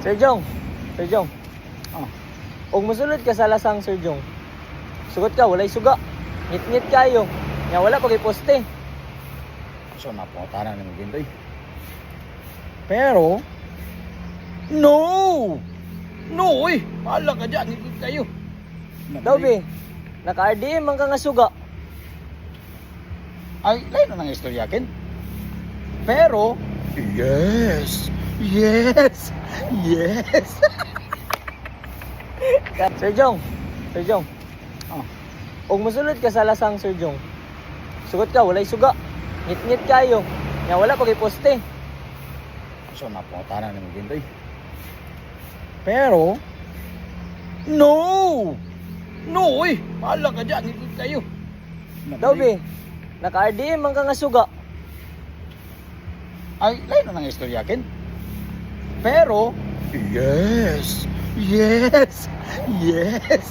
Sir Jong, Sir Jong. Ah. Og mosulod ka sa lasang Sir Jong. Sugot ka, walay suga. Ngit-ngit kayo. Nga wala pag poste. So napangutanan ng gintoy. Pero no! No, uy! Mahala ka dyan, hindi tayo. Daw be, naka-RDM man ka nga suga. Ay, lain na ng istoryakin. Pero, yes! Yes! Yes! Sir Jong, Sir Jong. Ah. Og mosulod ka sa lasang Sir Jong. Sugot ka, walay suga. Ngit-ngit kayo. Nga wala pag poste. So napangutanan ng gintoy. Pero, no! No, uy! Mahala ka dyan, hindi tayo. Daw be, naka-RDM man ka nga suga. Ay, lain na ng istoryakin. Pero, yes! Yes! Yes!